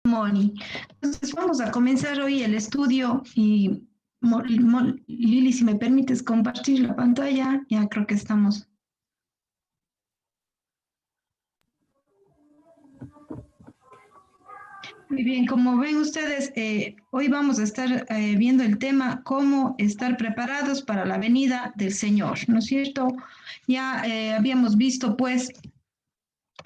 Moni. Entonces vamos a comenzar hoy el estudio y Lili, si me permites compartir la pantalla, ya creo que estamos. Muy bien, como ven ustedes, hoy vamos a estar viendo el tema cómo estar preparados para la venida del Señor, ¿no es cierto? Ya habíamos visto pues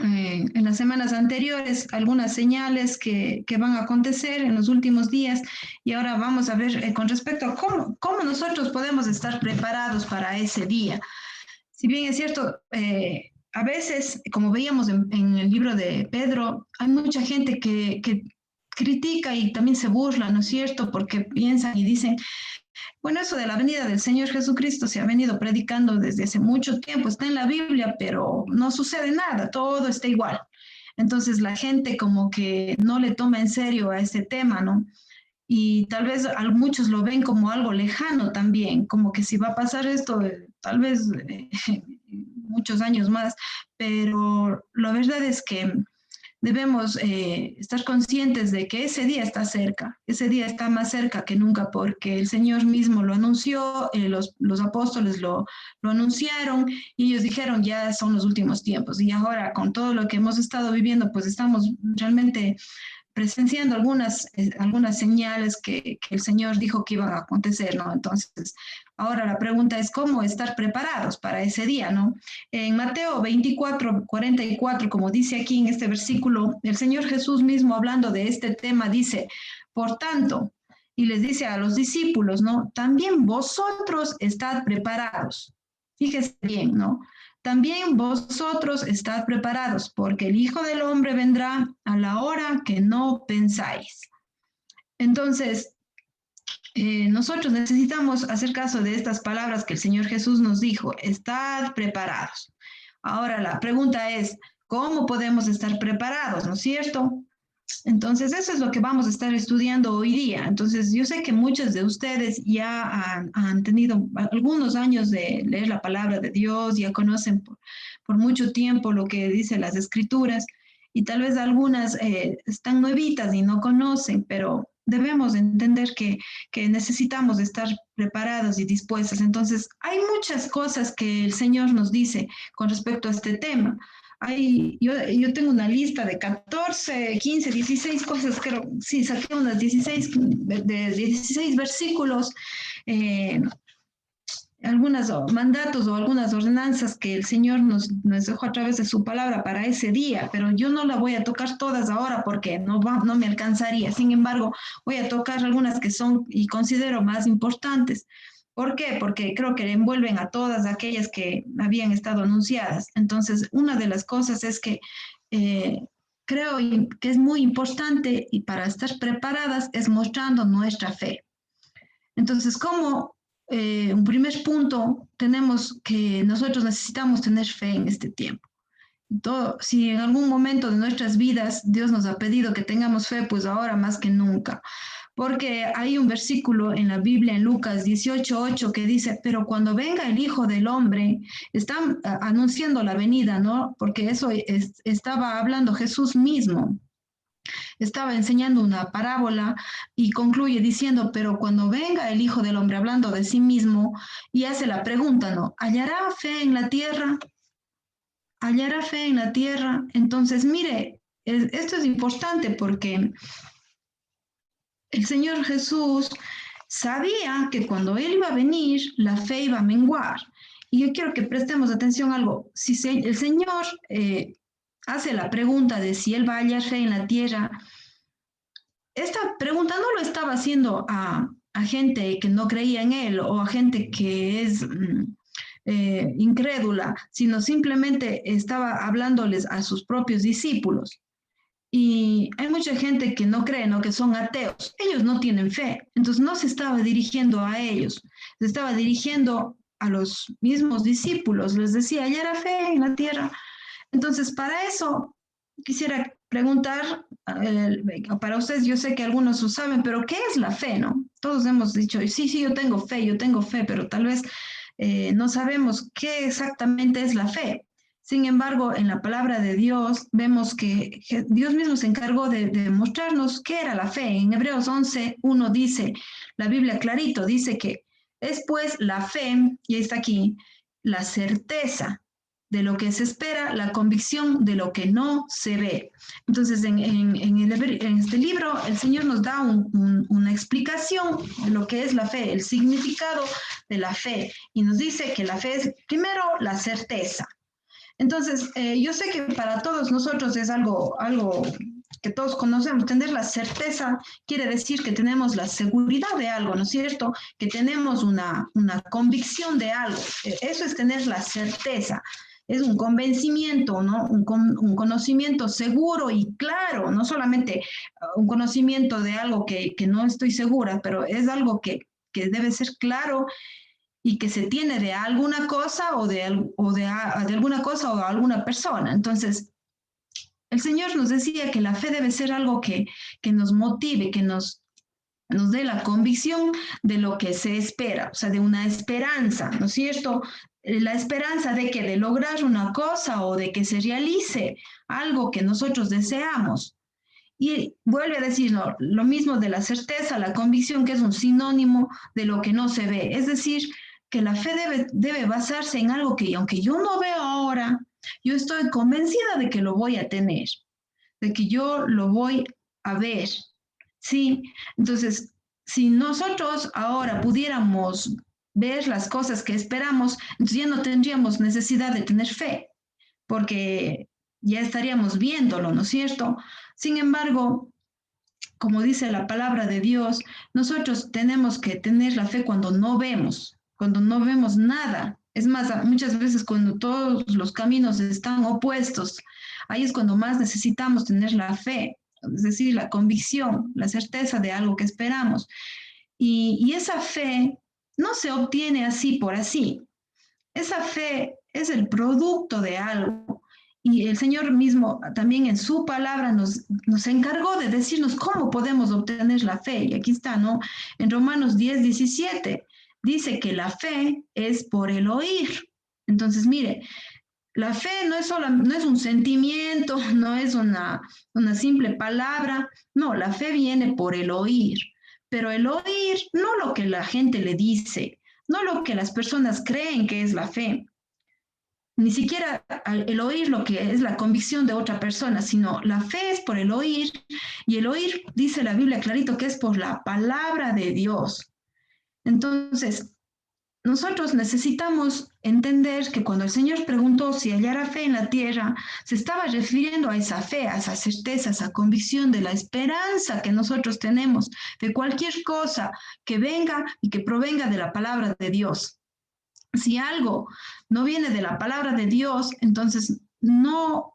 en las semanas anteriores algunas señales que van a acontecer en los últimos días y ahora vamos a ver con respecto a cómo nosotros podemos estar preparados para ese día. Si bien es cierto, a veces, como veíamos en el libro de Pedro, hay mucha gente que critica y también se burla, ¿no es cierto? Porque piensan y dicen, bueno, eso de la venida del Señor Jesucristo se ha venido predicando desde hace mucho tiempo, está en la Biblia, pero no sucede nada, todo está igual. Entonces la gente como que no le toma en serio a ese tema, ¿no? Y tal vez a muchos lo ven como algo lejano también, como que si va a pasar esto, tal vez muchos años más, pero la verdad es que debemos estar conscientes de que ese día está cerca, ese día está más cerca que nunca porque el Señor mismo lo anunció, los apóstoles lo anunciaron y ellos dijeron ya son los últimos tiempos y ahora con todo lo que hemos estado viviendo pues estamos realmente presenciando algunas señales que el Señor dijo que iban a acontecer, ¿no? Entonces, ahora la pregunta es cómo estar preparados para ese día, ¿no? En Mateo 24:44, como dice aquí en este versículo, el Señor Jesús mismo hablando de este tema dice, por tanto, y les dice a los discípulos, ¿no? También vosotros estad preparados. Fíjese bien, ¿no? También vosotros estad preparados, porque el Hijo del Hombre vendrá a la hora que no pensáis. Entonces, nosotros necesitamos hacer caso de estas palabras que el Señor Jesús nos dijo, estad preparados. Ahora la pregunta es, ¿cómo podemos estar preparados? ¿No es cierto? Entonces, eso es lo que vamos a estar estudiando hoy día. Entonces, yo sé que muchos de ustedes ya han tenido algunos años de leer la palabra de Dios, ya conocen por mucho tiempo lo que dicen las escrituras y tal vez algunas están nuevitas y no conocen, pero debemos entender que necesitamos estar preparados y dispuestos. Entonces, hay muchas cosas que el Señor nos dice con respecto a este tema. Yo tengo una lista de 14, 15, 16 cosas, creo, sí, saqué unas 16, de 16 versículos, eh, algunos mandatos o algunas ordenanzas que el Señor nos dejó a través de su palabra para ese día, pero yo no la voy a tocar todas ahora porque no me alcanzaría. Sin embargo, voy a tocar algunas que son y considero más importantes. ¿Por qué? Porque creo que envuelven a todas aquellas que habían estado anunciadas. Entonces, una de las cosas es que creo que es muy importante y para estar preparadas es mostrando nuestra fe. Entonces, como un primer punto, tenemos que nosotros necesitamos tener fe en este tiempo. Si en algún momento de nuestras vidas Dios nos ha pedido que tengamos fe, pues ahora más que nunca. Porque hay un versículo en la Biblia, en Lucas 18:8, que dice, pero cuando venga el Hijo del Hombre, están anunciando la venida, ¿no? Porque eso estaba hablando Jesús mismo. Estaba enseñando una parábola y concluye diciendo, pero cuando venga el Hijo del Hombre hablando de sí mismo y hace la pregunta, ¿no? ¿Hallará fe en la tierra? ¿Hallará fe en la tierra? Entonces, mire, esto es importante porque el Señor Jesús sabía que cuando Él iba a venir, la fe iba a menguar. Y yo quiero que prestemos atención a algo. Si el Señor hace la pregunta de si Él va a hallar fe en la tierra, esta pregunta no lo estaba haciendo a gente que no creía en Él o a gente que es incrédula, sino simplemente estaba hablándoles a sus propios discípulos. Y hay mucha gente que no cree, ¿no? Que son ateos. Ellos no tienen fe. Entonces no se estaba dirigiendo a ellos, se estaba dirigiendo a los mismos discípulos. Les decía, hallará fe en la tierra. Entonces, para eso quisiera preguntar para ustedes, yo sé que algunos lo saben, pero ¿qué es la fe, no? Todos hemos dicho, sí, sí, yo tengo fe, pero tal vez no sabemos qué exactamente es la fe. Sin embargo, en la palabra de Dios vemos que Dios mismo se encargó de mostrarnos qué era la fe. En Hebreos 11:1 dice, la Biblia clarito dice que es pues la fe, y está aquí, la certeza de lo que se espera, la convicción de lo que no se ve. Entonces, en este libro, el Señor nos da una explicación de lo que es la fe, el significado de la fe, y nos dice que la fe es primero la certeza. Entonces, yo sé que para todos nosotros es algo que todos conocemos. Tener la certeza quiere decir que tenemos la seguridad de algo, ¿no es cierto? Que tenemos una convicción de algo. Eso es tener la certeza. Es un convencimiento, ¿no? Un conocimiento seguro y claro, no solamente un conocimiento de algo que no estoy segura, pero es algo que debe ser claro y que se tiene de alguna cosa de alguna cosa o de alguna persona. Entonces, el Señor nos decía que la fe debe ser algo que nos motive, que nos dé la convicción de lo que se espera, o sea, de una esperanza, ¿no es cierto? La esperanza de que de lograr una cosa o de que se realice algo que nosotros deseamos. Y vuelve a decir lo mismo de la certeza, la convicción, que es un sinónimo de lo que no se ve. Es decir, que la fe debe basarse en algo que, aunque yo no veo ahora, yo estoy convencida de que lo voy a tener, de que yo lo voy a ver. ¿Sí? Entonces, si nosotros ahora pudiéramos ver las cosas que esperamos, entonces ya no tendríamos necesidad de tener fe, porque ya estaríamos viéndolo, ¿no es cierto? Sin embargo, como dice la palabra de Dios, nosotros tenemos que tener la fe cuando no vemos nada. Es más, muchas veces cuando todos los caminos están opuestos, ahí es cuando más necesitamos tener la fe, es decir, la convicción, la certeza de algo que esperamos. Y esa fe no se obtiene así por así. Esa fe es el producto de algo. Y el Señor mismo también en su palabra nos encargó de decirnos cómo podemos obtener la fe. Y aquí está, ¿no? En Romanos 10:17 dice que la fe es por el oír. Entonces, mire, la fe no es un sentimiento, no es una simple palabra. No, la fe viene por el oír. Pero el oír, no lo que la gente le dice, no lo que las personas creen que es la fe, ni siquiera el oír lo que es la convicción de otra persona, sino la fe es por el oír, y el oír, dice la Biblia clarito, que es por la palabra de Dios. Entonces, nosotros necesitamos entender que cuando el Señor preguntó si hallara fe en la tierra, se estaba refiriendo a esa fe, a esa certeza, a esa convicción de la esperanza que nosotros tenemos de cualquier cosa que venga y que provenga de la palabra de Dios. Si algo no viene de la palabra de Dios, entonces no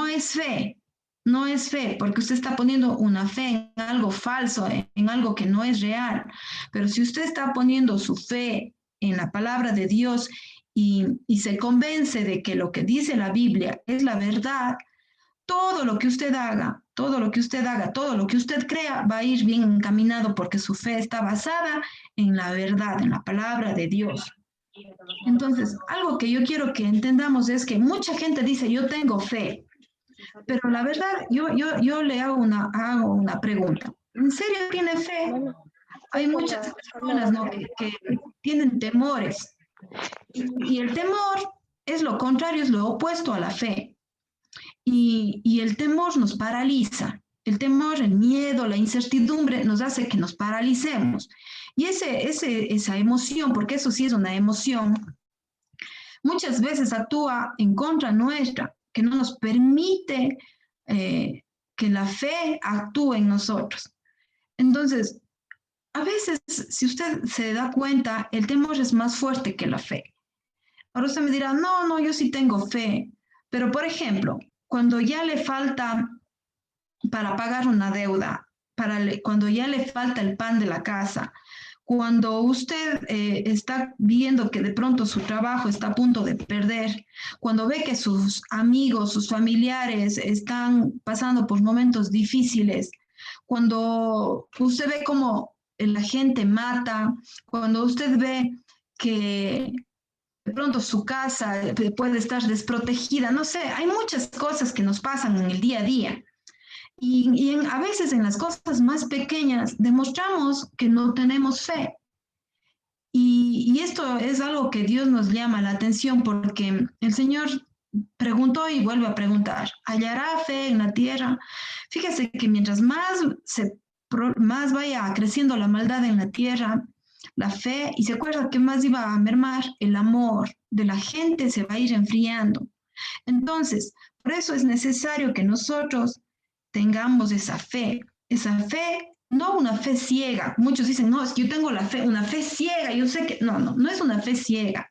es fe, no es fe, porque usted está poniendo una fe en algo falso, en algo que no es real. Pero si usted está poniendo su fe en la palabra de Dios y se convence de que lo que dice la Biblia es la verdad, todo lo que usted haga, todo lo que usted haga, todo lo que usted crea va a ir bien encaminado porque su fe está basada en la verdad, en la palabra de Dios. Entonces, algo que yo quiero que entendamos es que mucha gente dice, yo tengo fe, pero la verdad, yo le hago una pregunta. ¿En serio tiene fe? Hay muchas personas, ¿no? que tienen temores y el temor es lo contrario, es lo opuesto a la fe. Y el temor nos paraliza. El temor, el miedo, la incertidumbre nos hace que nos paralicemos. Y esa emoción, porque eso sí es una emoción, muchas veces actúa en contra nuestra, que no nos permite que la fe actúe en nosotros. Entonces, a veces, si usted se da cuenta, el temor es más fuerte que la fe. Ahora usted me dirá, no, yo sí tengo fe. Pero, por ejemplo, cuando ya le falta para pagar una deuda, cuando ya le falta el pan de la casa, cuando usted está viendo que de pronto su trabajo está a punto de perder, cuando ve que sus amigos, sus familiares están pasando por momentos difíciles, cuando usted ve cómo la gente mata, cuando usted ve que pronto su casa puede estar desprotegida, no sé, hay muchas cosas que nos pasan en el día a día. A veces en las cosas más pequeñas demostramos que no tenemos fe. Y esto es algo que Dios nos llama la atención porque el Señor preguntó y vuelve a preguntar, ¿hallará fe en la tierra? Fíjese que mientras más vaya creciendo la maldad en la tierra, la fe, y se acuerda que más iba a mermar, el amor de la gente se va a ir enfriando. Entonces, por eso es necesario que nosotros tengamos esa fe, no una fe ciega. Muchos dicen, no, es que yo tengo la fe, una fe ciega, yo sé que, no es una fe ciega.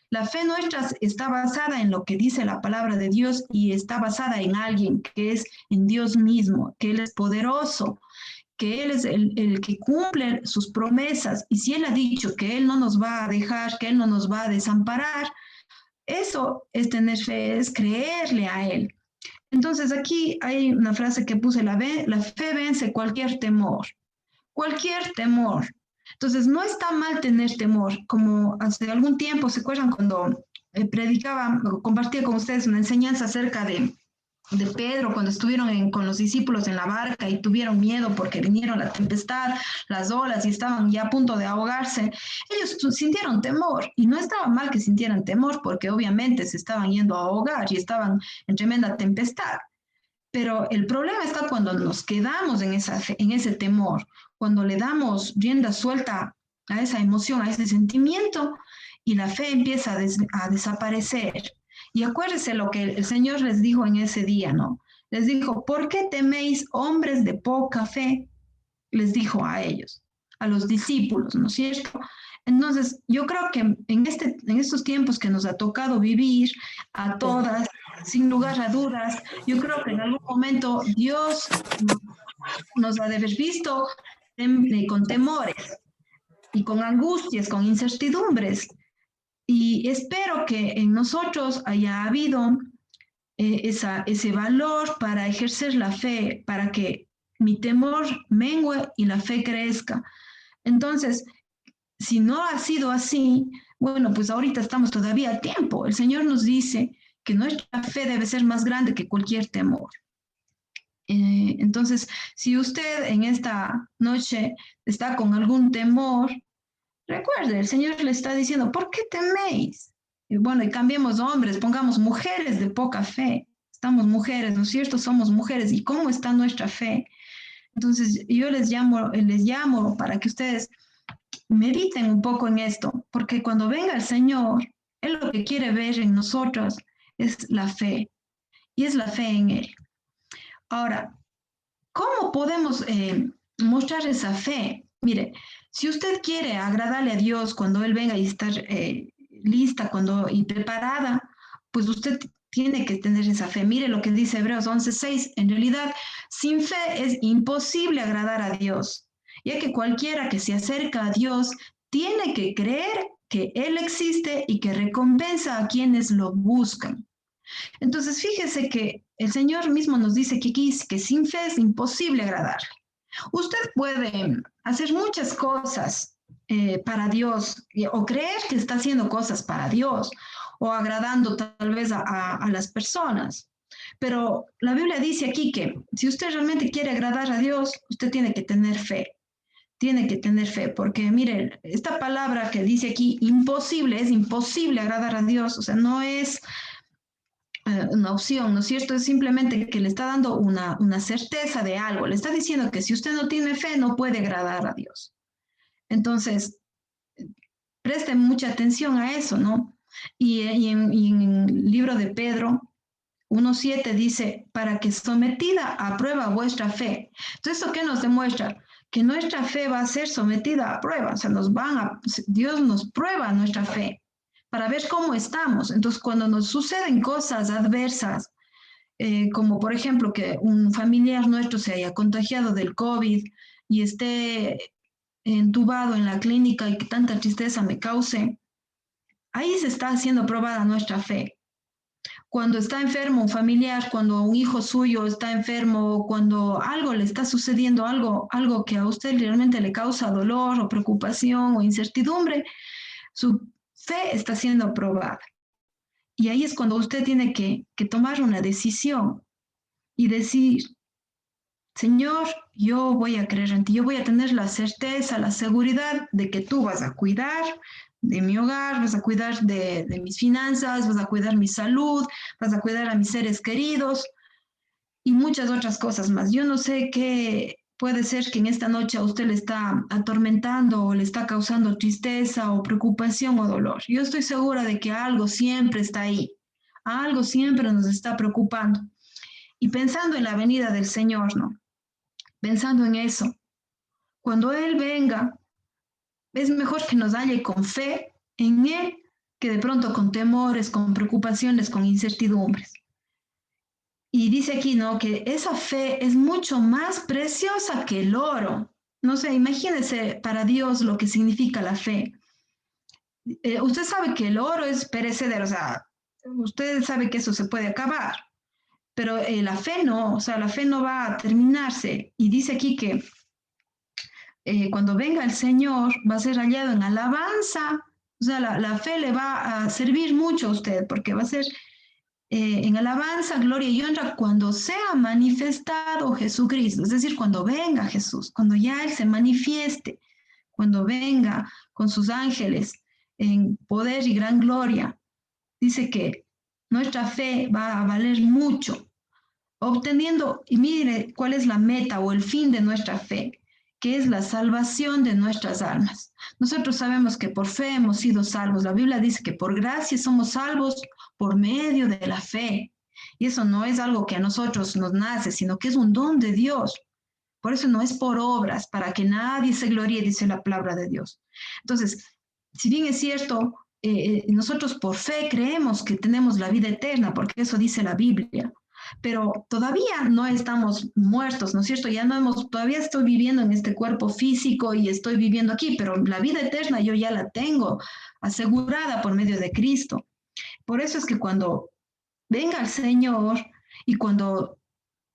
La fe nuestra está basada en lo que dice la palabra de Dios y está basada en alguien que es en Dios mismo, que Él es poderoso, que Él es el que cumple sus promesas. Y si Él ha dicho que Él no nos va a dejar, que Él no nos va a desamparar, eso es tener fe, es creerle a Él. Entonces aquí hay una frase que puse, la fe vence cualquier temor, cualquier temor. Entonces no está mal tener temor, como hace algún tiempo, ¿se acuerdan cuando predicaba, compartía con ustedes una enseñanza acerca de Pedro cuando estuvieron con los discípulos en la barca y tuvieron miedo porque vinieron la tempestad, las olas y estaban ya a punto de ahogarse? Ellos sintieron temor y no estaba mal que sintieran temor porque obviamente se estaban yendo a ahogar y estaban en tremenda tempestad. Pero el problema está cuando nos quedamos en ese temor, cuando le damos rienda suelta a esa emoción, a ese sentimiento, y la fe empieza a desaparecer. Y acuérdense lo que el Señor les dijo en ese día, ¿no? Les dijo, ¿por qué teméis, hombres de poca fe? Les dijo a ellos, a los discípulos, ¿no es cierto? Entonces, yo creo que en estos tiempos que nos ha tocado vivir a todas, sin lugar a dudas, yo creo que en algún momento Dios nos ha de haber visto con temores y con angustias, con incertidumbres. Y espero que en nosotros haya habido ese valor para ejercer la fe, para que mi temor mengue y la fe crezca. Entonces, si no ha sido así, bueno, pues ahorita estamos todavía a tiempo. El Señor nos dice que nuestra fe debe ser más grande que cualquier temor. Entonces, si usted en esta noche está con algún temor, recuerde, el Señor le está diciendo, ¿por qué teméis? Y bueno, y cambiemos hombres, pongamos mujeres de poca fe. Estamos mujeres, ¿no es cierto? Somos mujeres. ¿Y cómo está nuestra fe? Entonces, yo les llamo para que ustedes mediten un poco en esto, porque cuando venga el Señor, Él lo que quiere ver en nosotros es la fe, y es la fe en Él. Ahora, ¿cómo podemos mostrar esa fe? Mire, si usted quiere agradarle a Dios cuando Él venga y estar lista y preparada, pues usted tiene que tener esa fe. Mire lo que dice Hebreos 11:6. En realidad, sin fe es imposible agradar a Dios, ya que cualquiera que se acerca a Dios tiene que creer que Él existe y que recompensa a quienes lo buscan. Entonces, fíjese que el Señor mismo nos dice que sin fe es imposible agradarle. Usted puede hacer muchas cosas para Dios o creer que está haciendo cosas para Dios o agradando tal vez a las personas. Pero la Biblia dice aquí que si usted realmente quiere agradar a Dios, usted tiene que tener fe. Tiene que tener fe, porque miren, esta palabra que dice aquí, imposible, es imposible agradar a Dios, o sea, no es una opción, ¿no es cierto? Es simplemente que le está dando una certeza de algo, le está diciendo que si usted no tiene fe, no puede agradar a Dios. Entonces, presten mucha atención a eso, ¿no? Y en el libro de Pedro 1:7 dice, para que sometida a prueba vuestra fe. Entonces, ¿eso qué nos demuestra? Que nuestra fe va a ser sometida a prueba, o sea, Dios nos prueba nuestra fe para ver cómo estamos. Entonces, cuando nos suceden cosas adversas, como por ejemplo que un familiar nuestro se haya contagiado del COVID y esté entubado en la clínica y que tanta tristeza me cause, ahí se está haciendo probada nuestra fe. Cuando está enfermo un familiar, cuando un hijo suyo está enfermo, cuando algo le está sucediendo, algo que a usted realmente le causa dolor o preocupación o incertidumbre, su fe está siendo probada. Y ahí es cuando usted tiene que tomar una decisión y decir, Señor, yo voy a creer en ti, yo voy a tener la certeza, la seguridad de que tú vas a cuidar de mi hogar, vas a cuidar de mis finanzas, vas a cuidar mi salud, vas a cuidar a mis seres queridos y muchas otras cosas más. Yo no sé qué puede ser que en esta noche a usted le está atormentando o le está causando tristeza o preocupación o dolor. Yo estoy segura de que algo siempre está ahí, algo siempre nos está preocupando. Y pensando en la venida del Señor, ¿no? Pensando en eso, cuando Él venga, es mejor que nos halle con fe en Él que de pronto con temores, con preocupaciones, con incertidumbres. Y dice aquí, ¿no? Que esa fe es mucho más preciosa que el oro. No sé, imagínese para Dios lo que significa la fe. Usted sabe que el oro es perecedero, o sea, usted sabe que eso se puede acabar, pero la fe no, o sea, la fe no va a terminarse. Y dice aquí que cuando venga el Señor va a ser hallado en alabanza, o sea, la fe le va a servir mucho a usted, porque va a ser en alabanza, gloria y honra cuando sea manifestado Jesucristo, es decir, cuando venga Jesús, cuando ya Él se manifieste, cuando venga con sus ángeles en poder y gran gloria. Dice que nuestra fe va a valer mucho, obteniendo, y mire cuál es la meta o el fin de nuestra fe, que es la salvación de nuestras almas. Nosotros sabemos que por fe hemos sido salvos. La Biblia dice que por gracia somos salvos por medio de la fe. Y eso no es algo que a nosotros nos nace, sino que es un don de Dios. Por eso no es por obras, para que nadie se gloríe, dice la palabra de Dios. Entonces, si bien es cierto, nosotros por fe creemos que tenemos la vida eterna, porque eso dice la Biblia, pero todavía no estamos muertos, ¿no es cierto? Ya no hemos, todavía estoy viviendo en este cuerpo físico y estoy viviendo aquí, pero la vida eterna yo ya la tengo asegurada por medio de Cristo. Por eso es que cuando venga el Señor y cuando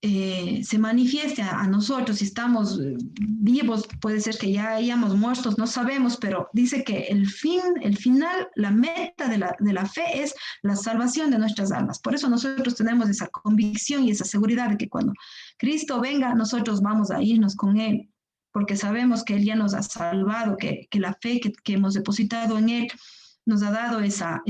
se manifieste a nosotros, si estamos vivos, puede ser que ya hayamos muertos, no sabemos, pero dice que el final, la meta de la fe es la salvación de nuestras almas. Por eso nosotros tenemos esa convicción y esa seguridad de que cuando Cristo venga, nosotros vamos a irnos con Él, porque sabemos que Él ya nos ha salvado, que la fe que hemos depositado en Él nos ha dado esa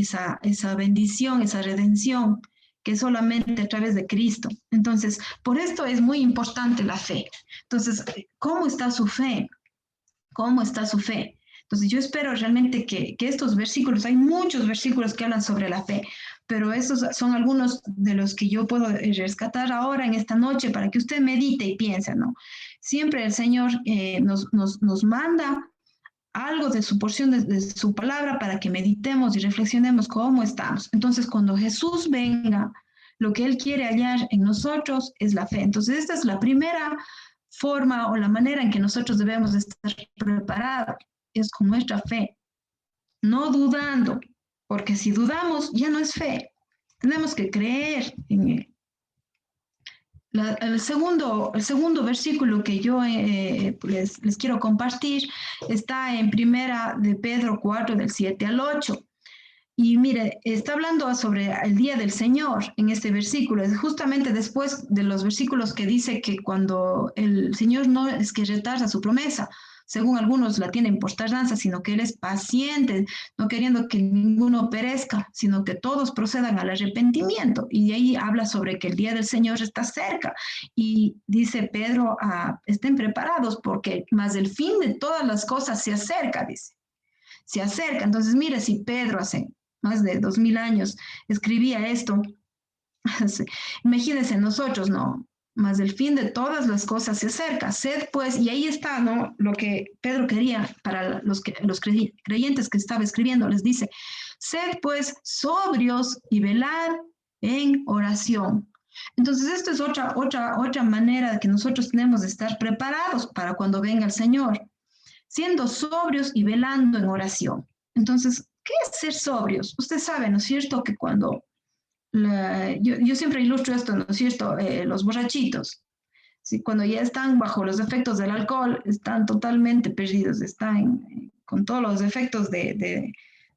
bendición, esa redención que solamente a través de Cristo. Entonces, por esto es muy importante la fe. Entonces, ¿cómo está su fe? ¿Cómo está su fe? Entonces, yo espero realmente que estos versículos, hay muchos versículos que hablan sobre la fe, pero esos son algunos de los que yo puedo rescatar ahora en esta noche para que usted medite y piense, ¿no? Siempre el Señor nos manda algo de su porción, de su palabra, para que meditemos y reflexionemos cómo estamos. Entonces, cuando Jesús venga, lo que Él quiere hallar en nosotros es la fe. Entonces, esta es la primera forma o la manera en que nosotros debemos estar preparados, es con nuestra fe, no dudando, porque si dudamos ya no es fe. Tenemos que creer en Él. El segundo versículo que yo les quiero compartir está en Primera de Pedro 4, del 7 al 8. Y mire, está hablando sobre el día del Señor en este versículo. Es justamente después de los versículos que dice que cuando el Señor no es que retarda su promesa, según algunos la tienen por tardanza, sino que Él es paciente, no queriendo que ninguno perezca, sino que todos procedan al arrepentimiento. Y de ahí habla sobre que el día del Señor está cerca. Y dice Pedro, estén preparados porque más el fin de todas las cosas se acerca, dice. Se acerca. Entonces, mire, si Pedro hace más de 2000 años escribía esto, imagínense nosotros, ¿no? Más el fin de todas las cosas se acerca. Sed pues, y ahí está, ¿no? Lo que Pedro quería para los creyentes que estaba escribiendo, les dice, sed pues sobrios y velad en oración. Entonces, esto es otra manera de que nosotros tenemos de estar preparados para cuando venga el Señor, siendo sobrios y velando en oración. Entonces, ¿qué es ser sobrios? Usted sabe, ¿no es cierto?, que cuando yo siempre ilustro esto, ¿no es cierto? Los borrachitos, ¿sí? Cuando ya están bajo los efectos del alcohol, están totalmente perdidos, están con todos los efectos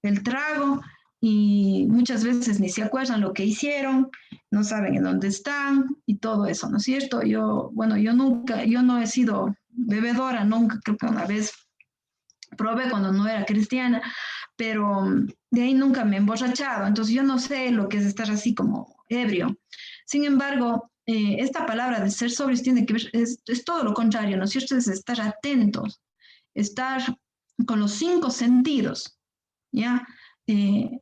el trago y muchas veces ni se acuerdan lo que hicieron, no saben en dónde están y todo eso, ¿no es cierto? Yo no he sido bebedora, nunca, creo que una vez probé cuando no era cristiana, pero de ahí nunca me he emborrachado, entonces yo no sé lo que es estar así como ebrio. Sin embargo, esta palabra de ser sobrios tiene que ver, es todo lo contrario, ¿no es cierto? Es estar atentos, estar con los cinco sentidos, ¿ya? Eh,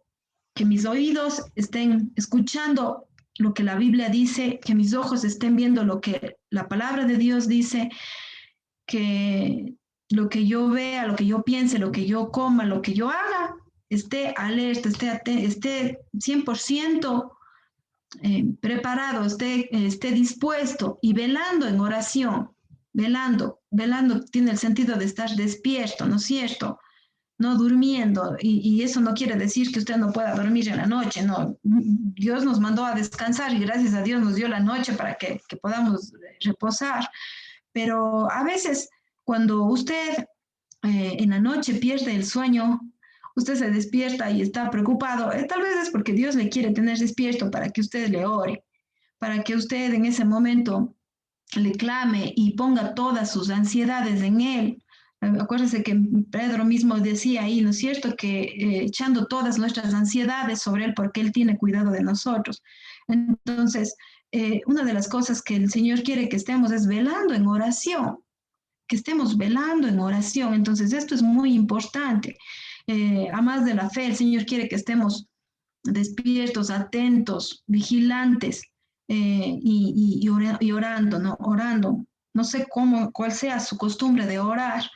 que mis oídos estén escuchando lo que la Biblia dice, que mis ojos estén viendo lo que la palabra de Dios dice, que lo que yo vea, lo que yo piense, lo que yo coma, lo que yo haga, esté alerta, esté 100% preparado, esté dispuesto y velando en oración, velando tiene el sentido de estar despierto, ¿no es cierto? No durmiendo, y eso no quiere decir que usted no pueda dormir en la noche, no. Dios nos mandó a descansar y gracias a Dios nos dio la noche para que podamos reposar, pero a veces cuando usted en la noche pierde el sueño, usted se despierta y está preocupado, tal vez es porque Dios le quiere tener despierto para que usted le ore, para que usted en ese momento le clame y ponga todas sus ansiedades en Él. Acuérdese que Pedro mismo decía ahí, ¿no es cierto?, que echando todas nuestras ansiedades sobre Él porque Él tiene cuidado de nosotros. Entonces, una de las cosas que el Señor quiere que estemos es velando en oración, que estemos velando en oración. Entonces, esto es muy importante. A más de la fe, el Señor quiere que estemos despiertos, atentos, vigilantes y orando, ¿no? Orando. No sé cuál sea su costumbre de orar.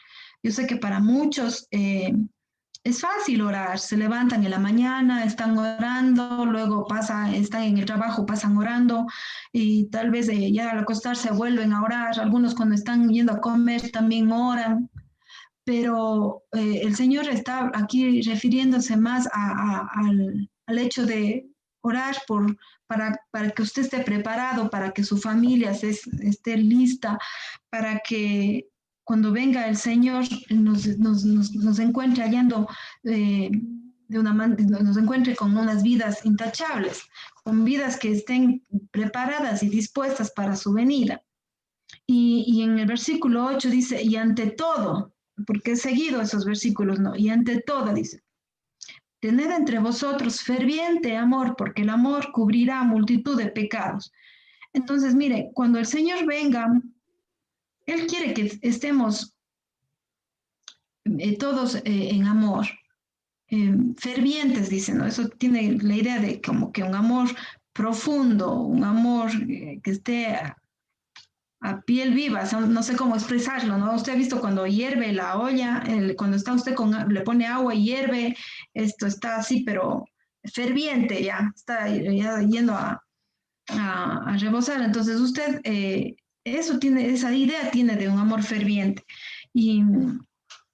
Yo sé que para muchos es fácil orar. Se levantan en la mañana, están orando, luego están en el trabajo, pasan orando y tal vez ya al acostarse vuelven a orar. Algunos cuando están yendo a comer también oran, pero el Señor está aquí refiriéndose más al hecho de orar para que usted esté preparado, para que su familia esté lista, para que cuando venga el Señor nos encuentre hallando nos encuentre con unas vidas intachables, con vidas que estén preparadas y dispuestas para su venida. Y en el versículo 8 dice, y ante todo, porque he seguido esos versículos, ¿no? Y ante todo dice, tened entre vosotros ferviente amor, porque el amor cubrirá multitud de pecados. Entonces, mire, cuando el Señor venga, Él quiere que estemos todos en amor, fervientes, dice, ¿no? Eso tiene la idea de como que un amor profundo, un amor que esté a piel viva, no sé cómo expresarlo, ¿no? Usted ha visto cuando hierve la olla, cuando está usted le pone agua y hierve, esto está así, pero ferviente ya, está ya yendo a rebosar. Entonces usted, esa idea tiene de un amor ferviente. Y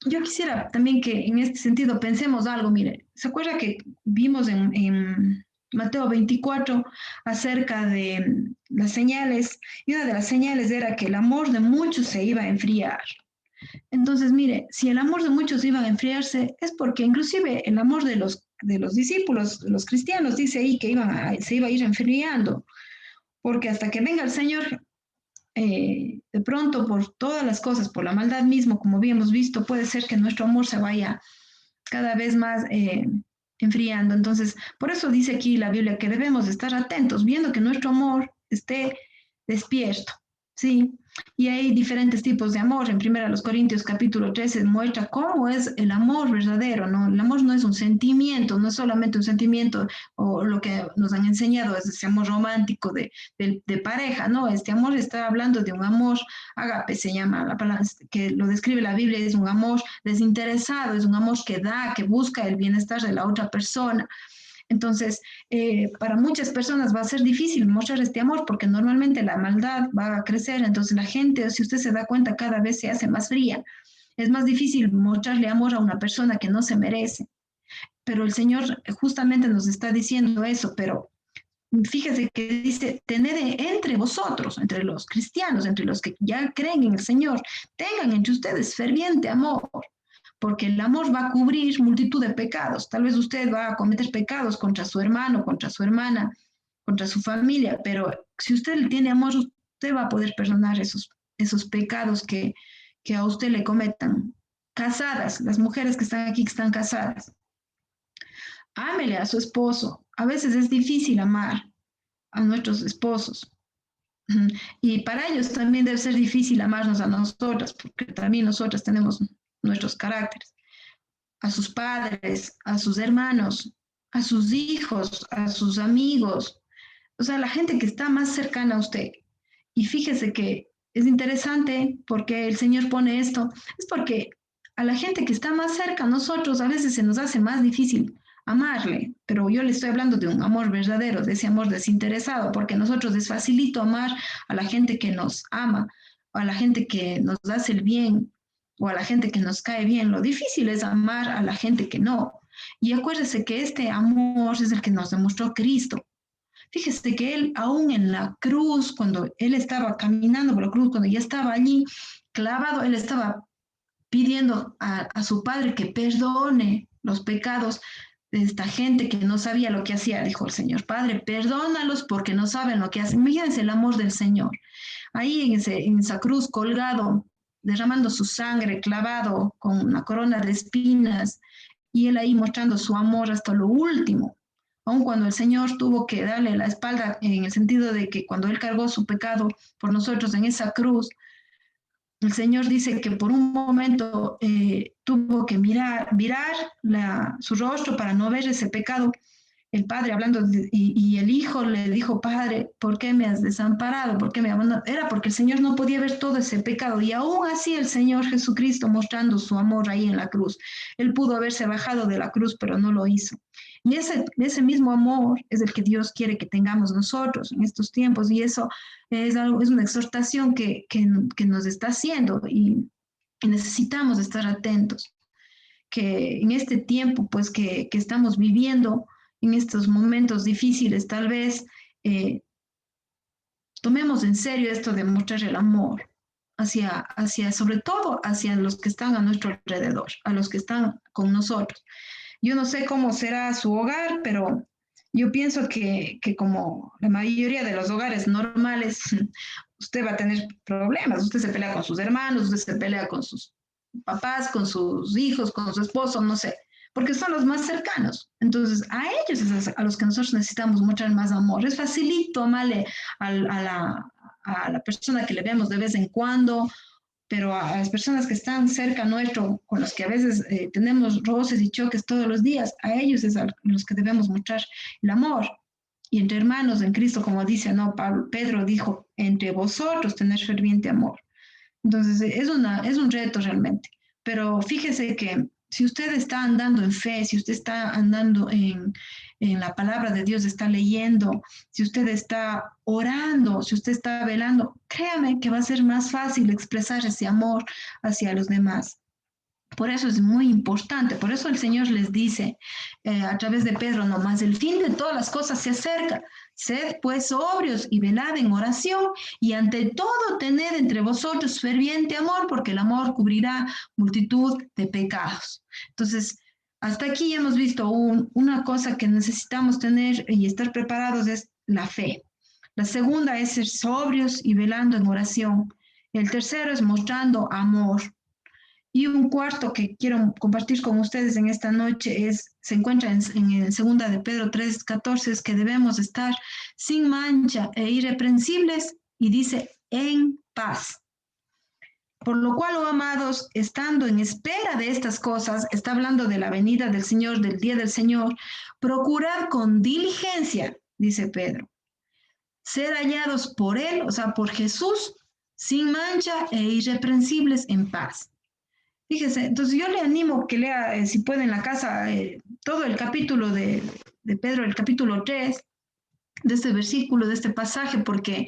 yo quisiera también que en este sentido pensemos algo, mire, ¿se acuerda que vimos en Mateo 24 acerca de las señales? Y una de las señales era que el amor de muchos se iba a enfriar. Entonces, mire, si el amor de muchos iba a enfriarse, es porque inclusive el amor de los discípulos, los cristianos, dice ahí que se iba a ir enfriando, porque hasta que venga el Señor, de pronto por todas las cosas, por la maldad mismo, como habíamos visto, puede ser que nuestro amor se vaya cada vez más enfriando. Entonces, por eso dice aquí la Biblia que debemos estar atentos, viendo que nuestro amor esté despierto, ¿sí? Y hay diferentes tipos de amor. En 1 Corintios capítulo 13 muestra cómo es el amor verdadero, ¿no? El amor no es un sentimiento, no es solamente un sentimiento o lo que nos han enseñado es ese amor romántico de pareja, ¿no? Este amor está hablando de un amor ágape, se llama la palabra que lo describe la Biblia, es un amor desinteresado, es un amor que da, que busca el bienestar de la otra persona. Entonces, para muchas personas va a ser difícil mostrar este amor porque normalmente la maldad va a crecer. Entonces, la gente, si usted se da cuenta, cada vez se hace más fría. Es más difícil mostrarle amor a una persona que no se merece. Pero el Señor justamente nos está diciendo eso, pero fíjese que dice, tened entre vosotros, entre los cristianos, entre los que ya creen en el Señor, tengan entre ustedes ferviente amor, porque el amor va a cubrir multitud de pecados. Tal vez usted va a cometer pecados contra su hermano, contra su hermana, contra su familia, pero si usted le tiene amor, usted va a poder perdonar esos pecados que a usted le cometan. Casadas, las mujeres que están aquí, que están casadas, ámele a su esposo. A veces es difícil amar a nuestros esposos. Y para ellos también debe ser difícil amarnos a nosotras, porque también nosotras tenemos nuestros caracteres. A sus padres, a sus hermanos, a sus hijos, a sus amigos, o sea, la gente que está más cercana a usted. Y fíjese que es interesante porque el Señor pone esto, es porque a la gente que está más cerca a nosotros a veces se nos hace más difícil amarle, pero yo le estoy hablando de un amor verdadero, de ese amor desinteresado, porque a nosotros es facilito amar a la gente que nos ama, a la gente que nos hace el bien, o a la gente que nos cae bien. Lo difícil es amar a la gente que no. Y acuérdese que este amor es el que nos demostró Cristo. Fíjese que él, aún en la cruz, cuando él estaba caminando por la cruz, cuando ya estaba allí clavado, él estaba pidiendo a su Padre que perdone los pecados de esta gente que no sabía lo que hacía, dijo el Señor. Padre, perdónalos porque no saben lo que hacen. Imagínense el amor del Señor. Ahí en esa cruz colgado, derramando su sangre, clavado con una corona de espinas, y él ahí mostrando su amor hasta lo último. Aun cuando el Señor tuvo que darle la espalda, en el sentido de que cuando él cargó su pecado por nosotros en esa cruz, el Señor dice que por un momento tuvo que virar su rostro para no ver ese pecado. El padre hablando y el hijo le dijo, Padre, ¿por qué me has desamparado? ¿Por qué me abandonaste? Era porque el Señor no podía ver todo ese pecado. Y aún así el Señor Jesucristo mostrando su amor ahí en la cruz. Él pudo haberse bajado de la cruz, pero no lo hizo. Y ese mismo amor es el que Dios quiere que tengamos nosotros en estos tiempos. Y eso es una exhortación que nos está haciendo y necesitamos estar atentos. Que en este tiempo, pues, que estamos viviendo, en estos momentos difíciles, tal vez tomemos en serio esto de mostrar el amor sobre todo hacia los que están a nuestro alrededor, a los que están con nosotros. Yo no sé cómo será su hogar, pero yo pienso que como la mayoría de los hogares normales, usted va a tener problemas. Usted se pelea con sus hermanos, usted se pelea con sus papás, con sus hijos, con su esposo, no sé, porque son los más cercanos. Entonces, a ellos es a los que nosotros necesitamos mostrar más amor. Es facilito amarle a la persona que le vemos de vez en cuando, pero a las personas que están cerca nuestro, con los que a veces tenemos roces y choques todos los días, a ellos es a los que debemos mostrar el amor. Y entre hermanos en Cristo, como dice, ¿no? Pedro dijo, entre vosotros tener ferviente amor. Entonces, es un reto realmente. Pero fíjese que si usted está andando en fe, si usted está andando en la palabra de Dios, está leyendo, si usted está orando, si usted está velando, créame que va a ser más fácil expresar ese amor hacia los demás. Por eso es muy importante, por eso el Señor les dice a través de Pedro, no más el fin de todas las cosas se acerca. Sed pues sobrios y velad en oración y ante todo tened entre vosotros ferviente amor, porque el amor cubrirá multitud de pecados. Entonces, hasta aquí hemos visto una cosa que necesitamos tener y estar preparados es la fe. La segunda es ser sobrios y velando en oración. El tercero es mostrando amor. Y un cuarto que quiero compartir con ustedes en esta noche se encuentra en segunda de Pedro 3:14, es que debemos estar sin mancha e irreprensibles, y dice en paz. Por lo cual, oh amados, estando en espera de estas cosas, está hablando de la venida del Señor, del día del Señor, procurad con diligencia, dice Pedro, ser hallados por Él, o sea, por Jesús, sin mancha e irreprensibles en paz. Fíjese, entonces yo le animo que lea, si puede, en la casa, todo el capítulo de Pedro, el capítulo 3, de este versículo, de este pasaje, porque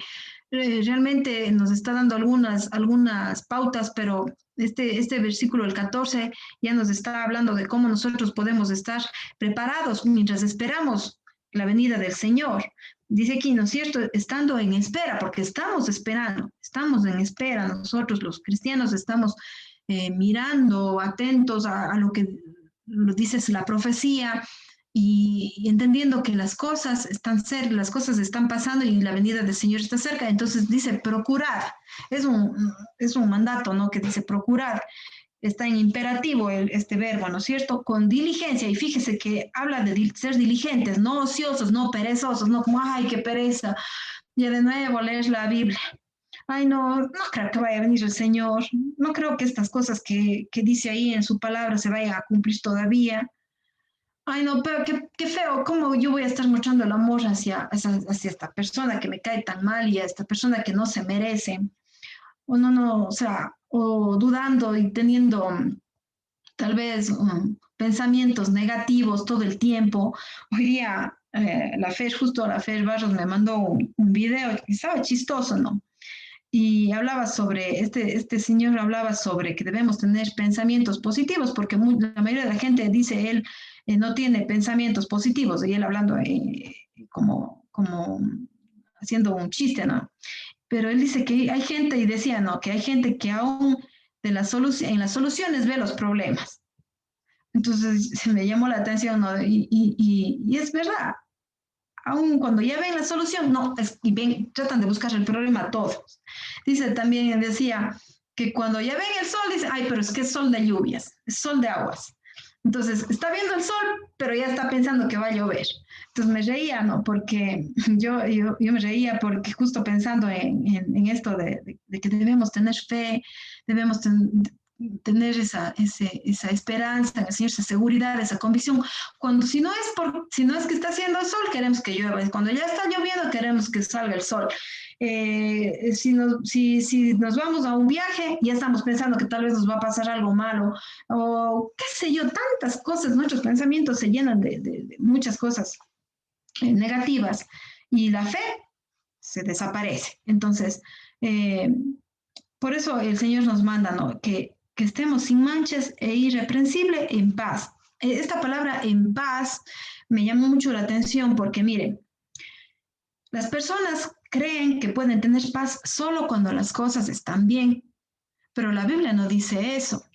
realmente nos está dando algunas pautas, pero este versículo, el 14, ya nos está hablando de cómo nosotros podemos estar preparados mientras esperamos la venida del Señor. Dice aquí, ¿no es cierto? Estando en espera, porque estamos esperando, estamos en espera, nosotros los cristianos estamos mirando, atentos a lo que lo dice la profecía y entendiendo que las cosas están cerca, las cosas están pasando y la venida del Señor está cerca. Entonces dice procurar. Es un mandato, ¿no? Que dice procurar. Está en imperativo este verbo, ¿no es cierto? Con diligencia, y fíjese que habla de ser diligentes, no ociosos, no perezosos, no como, ay, qué pereza, ya de nuevo leer la Biblia. Ay, no, no creo que vaya a venir el Señor, no creo que estas cosas que dice ahí en su palabra se vayan a cumplir todavía. Ay, no, pero qué feo, ¿cómo yo voy a estar mostrando el amor hacia esta persona que me cae tan mal y a esta persona que no se merece? O no, o sea, o dudando y teniendo tal vez pensamientos negativos todo el tiempo. Hoy día la Fer Barros me mandó un video que estaba chistoso, ¿no? Y hablaba sobre, este señor hablaba sobre que debemos tener pensamientos positivos, porque la mayoría de la gente dice él no tiene pensamientos positivos, y él hablando como haciendo un chiste, ¿no? Pero él dice que hay gente, y decía, ¿no? Que hay gente que aún en las soluciones ve los problemas. Entonces se me llamó la atención, ¿no? Y es verdad, aún cuando ya ven la solución, no, y ven, tratan de buscar el problema todos. Dice también, decía, que cuando ya ven el sol, dice, ay, pero es que es sol de lluvias, es sol de aguas. Entonces, está viendo el sol, pero ya está pensando que va a llover. Entonces me reía, ¿no? Porque yo me reía porque justo pensando en esto de que debemos tener fe, debemos tener esa esperanza en el Señor, esa seguridad, esa convicción. Cuando si no es que está haciendo el sol, queremos que llueva. Cuando ya está lloviendo, queremos que salga el sol. Si nos vamos a un viaje, ya estamos pensando que tal vez nos va a pasar algo malo, o qué sé yo, tantas cosas, nuestros pensamientos se llenan de muchas cosas negativas y la fe se desaparece. Entonces, por eso el Señor nos manda, ¿no? Que estemos sin manchas e irreprensible en paz. Esta palabra en paz me llamó mucho la atención porque, miren, las personas creen que pueden tener paz solo cuando las cosas están bien, pero la Biblia no dice eso.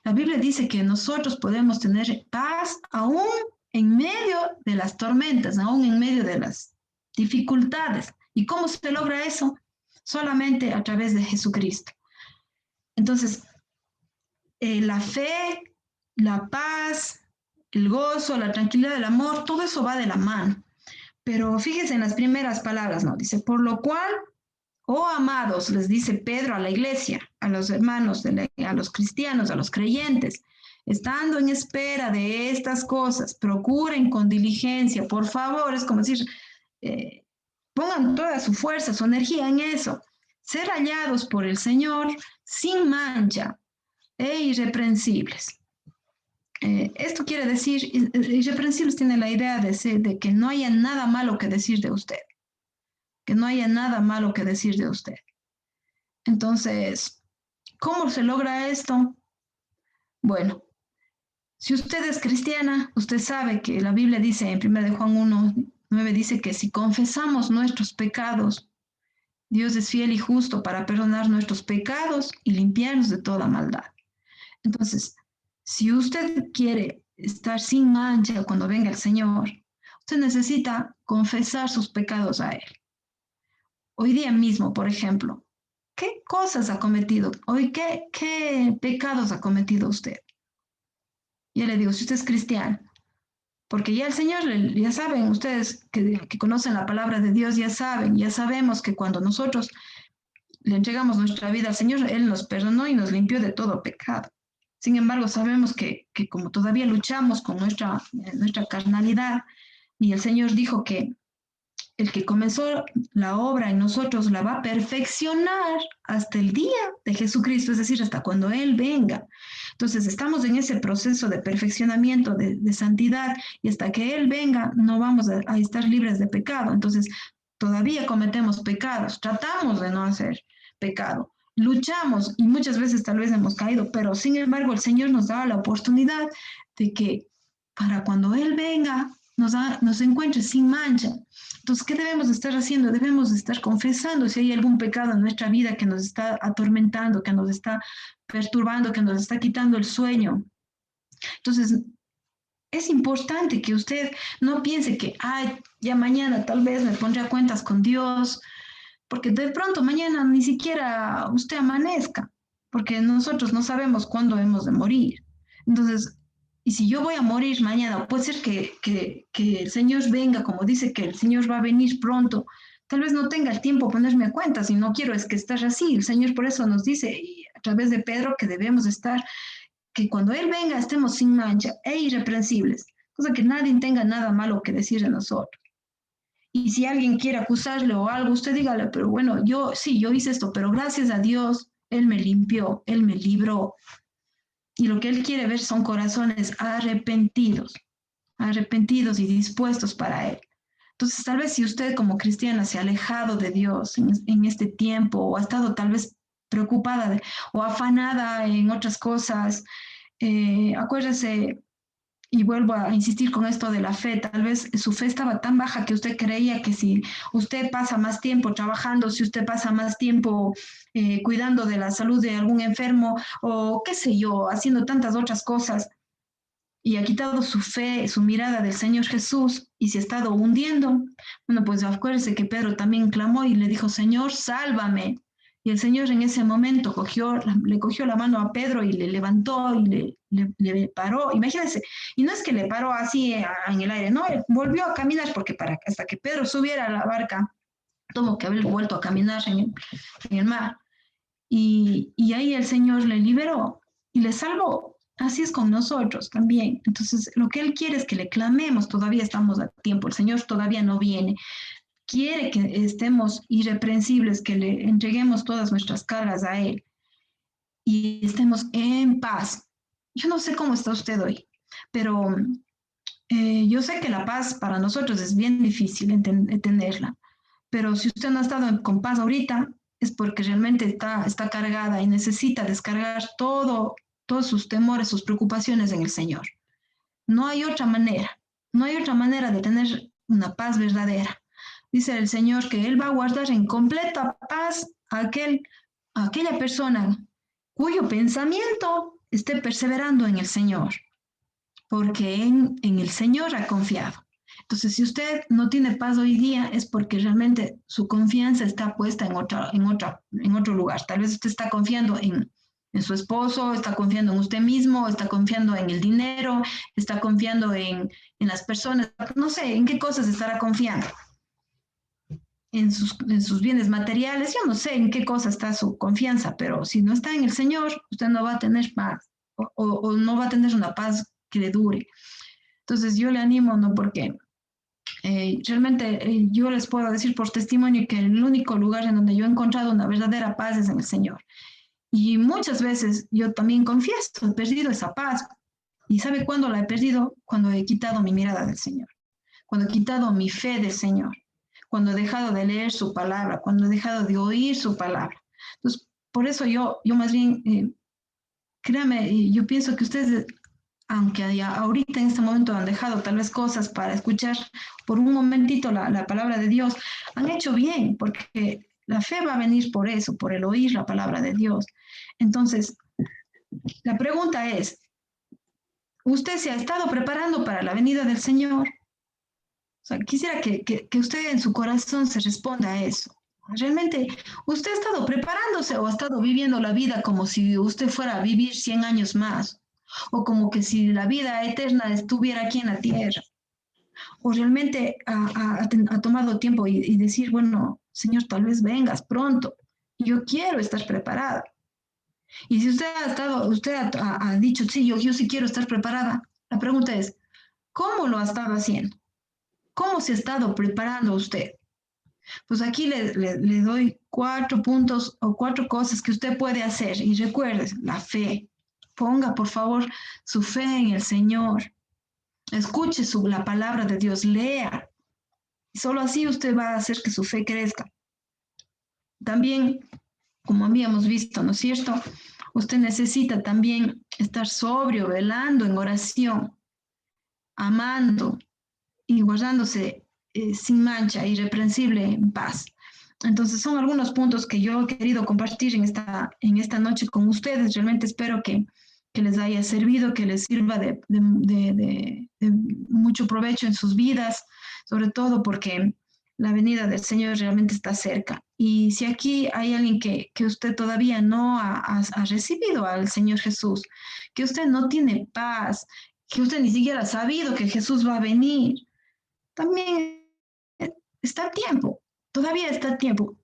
La Biblia dice que nosotros podemos tener paz aún en medio de las tormentas, aún en medio de las dificultades. ¿Y cómo se logra eso? Solamente a través de Jesucristo. Entonces, la fe, la paz, el gozo, la tranquilidad, el amor, todo eso va de la mano. Pero fíjense en las primeras palabras, ¿no? Dice, por lo cual, oh amados, les dice Pedro a la iglesia, a los hermanos, a los cristianos, a los creyentes, estando en espera de estas cosas, procuren con diligencia, por favor, es como decir, pongan toda su fuerza, su energía en eso, ser hallados por el Señor sin mancha e irreprensibles. Esto quiere decir, irreprensibles tiene la idea de que no haya nada malo que decir de usted, que no haya nada malo que decir de usted. Entonces, ¿cómo se logra esto? Bueno, si usted es cristiana, usted sabe que la Biblia dice en 1 Juan 1:9, dice que si confesamos nuestros pecados, Dios es fiel y justo para perdonar nuestros pecados y limpiarnos de toda maldad. Entonces, si usted quiere estar sin mancha cuando venga el Señor, usted necesita confesar sus pecados a Él. Hoy día mismo, por ejemplo, ¿qué cosas ha cometido? Hoy, ¿qué pecados ha cometido usted? Ya le digo, si usted es cristiano, porque ya el Señor, ya saben, ustedes que conocen la palabra de Dios, ya sabemos que cuando nosotros le entregamos nuestra vida al Señor, Él nos perdonó y nos limpió de todo pecado. Sin embargo, sabemos que como todavía luchamos con nuestra carnalidad, y el Señor dijo que el que comenzó la obra en nosotros la va a perfeccionar hasta el día de Jesucristo, es decir, hasta cuando Él venga. Entonces, estamos en ese proceso de perfeccionamiento, de santidad, y hasta que Él venga no vamos a estar libres de pecado. Entonces, todavía cometemos pecados, tratamos de no hacer pecado. Luchamos y muchas veces tal vez hemos caído, pero sin embargo el Señor nos da la oportunidad de que para cuando Él venga nos encuentre sin mancha. Entonces, ¿qué debemos estar haciendo? Debemos estar confesando si hay algún pecado en nuestra vida que nos está atormentando, que nos está perturbando, que nos está quitando el sueño. Entonces, es importante que usted no piense que, ay, ya mañana tal vez me pondré a cuentas con Dios, porque de pronto mañana ni siquiera usted amanezca, porque nosotros no sabemos cuándo hemos de morir. Entonces, y si yo voy a morir mañana, puede ser que el Señor venga, como dice que el Señor va a venir pronto, tal vez no tenga el tiempo de ponerme a cuentas y no quiero es que estar así. El Señor por eso nos dice a través de Pedro que debemos estar, que cuando Él venga estemos sin mancha e irreprensibles, cosa que nadie tenga nada malo que decir de nosotros. Y si alguien quiere acusarle o algo, usted dígale, pero bueno, yo sí, yo hice esto, pero gracias a Dios, Él me limpió, Él me libró. Y lo que Él quiere ver son corazones arrepentidos, arrepentidos y dispuestos para Él. Entonces, tal vez si usted como cristiana se ha alejado de Dios en este tiempo o ha estado tal vez preocupada o afanada en otras cosas, acuérdese, y vuelvo a insistir con esto de la fe, tal vez su fe estaba tan baja que usted creía que si usted pasa más tiempo trabajando, si usted pasa más tiempo cuidando de la salud de algún enfermo o qué sé yo, haciendo tantas otras cosas y ha quitado su fe, su mirada del Señor Jesús y se ha estado hundiendo, bueno, pues acuérdese que Pedro también clamó y le dijo, Señor, sálvame. Y el Señor en ese momento le cogió la mano a Pedro y le levantó y le paró. Imagínense, y no es que le paró así en el aire, no, volvió a caminar porque hasta que Pedro subiera a la barca, tuvo que haber vuelto a caminar en el mar. Y ahí el Señor le liberó y le salvó. Así es con nosotros también. Entonces, lo que Él quiere es que le clamemos, todavía estamos a tiempo, el Señor todavía no viene. Quiere que estemos irreprensibles, que le entreguemos todas nuestras cargas a Él y estemos en paz. Yo no sé cómo está usted hoy, pero yo sé que la paz para nosotros es bien difícil tenerla, pero si usted no ha estado con paz ahorita, es porque realmente está cargada y necesita descargar todos sus temores, sus preocupaciones en el Señor. No hay otra manera, no hay otra manera de tener una paz verdadera. Dice el Señor que Él va a guardar en completa paz a aquella persona cuyo pensamiento esté perseverando en el Señor, porque en el Señor ha confiado. Entonces, si usted no tiene paz hoy día, es porque realmente su confianza está puesta en otro lugar. Tal vez usted está confiando en su esposo, está confiando en usted mismo, está confiando en el dinero, está confiando en las personas, no sé en qué cosas estará confiando. En sus bienes materiales, yo no sé en qué cosa está su confianza, pero si no está en el Señor, usted no va a tener paz o no va a tener una paz que le dure. Entonces yo le animo, ¿no? Porque realmente yo les puedo decir por testimonio que el único lugar en donde yo he encontrado una verdadera paz es en el Señor. Y muchas veces yo también confieso, he perdido esa paz. ¿Y sabe cuándo la he perdido? Cuando he quitado mi mirada del Señor, cuando he quitado mi fe del Señor, cuando he dejado de leer su palabra, cuando he dejado de oír su palabra. Entonces, por eso yo más bien, créame, yo pienso que ustedes, aunque ahorita en este momento han dejado tal vez cosas para escuchar por un momentito la palabra de Dios, han hecho bien, porque la fe va a venir por eso, por el oír la palabra de Dios. Entonces, la pregunta es, ¿usted se ha estado preparando para la venida del Señor? O sea, quisiera que usted en su corazón se responda a eso. ¿Realmente usted ha estado preparándose o ha estado viviendo la vida como si usted fuera a vivir 100 años más? O como que si la vida eterna estuviera aquí en la tierra. O realmente ha tomado tiempo y decir, bueno, Señor, tal vez vengas pronto. Yo quiero estar preparada. Y si usted ha dicho, sí, yo sí quiero estar preparada, la pregunta es, ¿cómo lo ha estado haciendo? ¿Cómo se ha estado preparando usted? Pues aquí le doy 4 puntos o 4 cosas que usted puede hacer. Y recuerde, la fe. Ponga, por favor, su fe en el Señor. Escuche la palabra de Dios, lea. Y solo así usted va a hacer que su fe crezca. También, como habíamos visto, ¿no es cierto? Usted necesita también estar sobrio, velando en oración, amando, y guardándose sin mancha, irreprensible en paz. Entonces son algunos puntos que yo he querido compartir en esta noche con ustedes. Realmente espero que les haya servido, que les sirva de mucho provecho en sus vidas, sobre todo porque la venida del Señor realmente está cerca. Y si aquí hay alguien que usted todavía no ha recibido al Señor Jesús, que usted no tiene paz, que usted ni siquiera ha sabido que Jesús va a venir, también está a tiempo, todavía está a tiempo.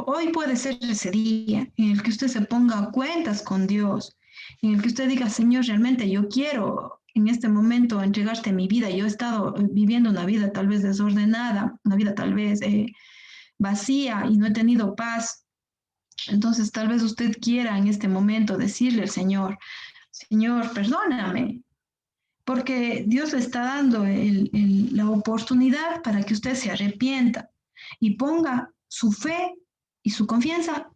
Hoy puede ser ese día en el que usted se ponga a cuentas con Dios, en el que usted diga, Señor, realmente yo quiero en este momento entregarte mi vida. Yo he estado viviendo una vida tal vez desordenada, una vida tal vez vacía y no he tenido paz. Entonces tal vez usted quiera en este momento decirle al Señor, Señor, perdóname, porque Dios le está dando la oportunidad para que usted se arrepienta y ponga su fe y su confianza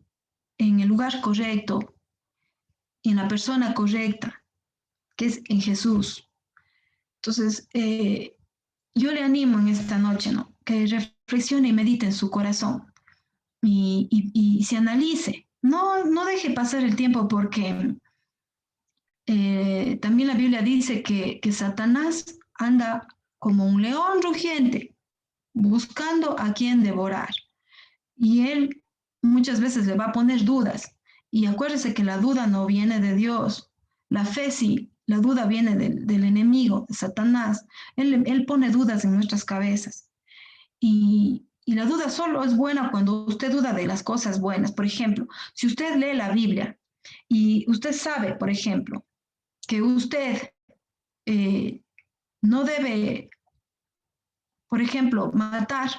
en el lugar correcto, en la persona correcta, que es en Jesús. Entonces, yo le animo en esta noche, ¿no? Que reflexione y medite en su corazón y se analice. No deje pasar el tiempo porque también la Biblia dice que Satanás anda como un león rugiente buscando a quien devorar. Y él muchas veces le va a poner dudas. Y acuérdese que la duda no viene de Dios. La fe sí, la duda viene del enemigo, de Satanás. Él pone dudas en nuestras cabezas. Y la duda solo es buena cuando usted duda de las cosas buenas. Por ejemplo, si usted lee la Biblia y usted sabe, por ejemplo, que usted eh, no debe, por ejemplo, matar.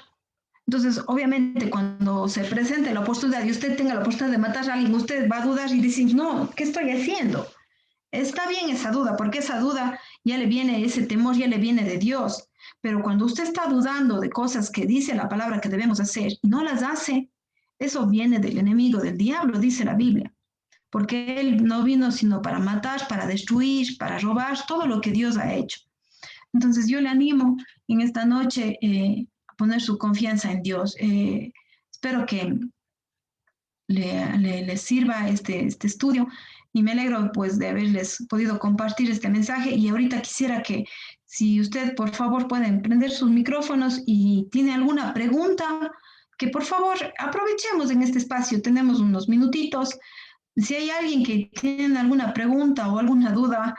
Entonces, obviamente, cuando se presente la oportunidad y usted tenga la oportunidad de matar a alguien, usted va a dudar y decir, no, ¿qué estoy haciendo? Está bien esa duda, porque esa duda ya le viene, ese temor ya le viene de Dios. Pero cuando usted está dudando de cosas que dice la palabra que debemos hacer y no las hace, eso viene del enemigo, del diablo, dice la Biblia. Porque él no vino sino para matar, para destruir, para robar todo lo que Dios ha hecho. Entonces yo le animo en esta noche a poner su confianza en Dios. Espero que le sirva este estudio y me alegro pues de haberles podido compartir este mensaje y ahorita quisiera que si usted por favor pueden prender sus micrófonos y tiene alguna pregunta, que por favor aprovechemos en este espacio, tenemos unos minutitos. Si hay alguien que tiene alguna pregunta o alguna duda,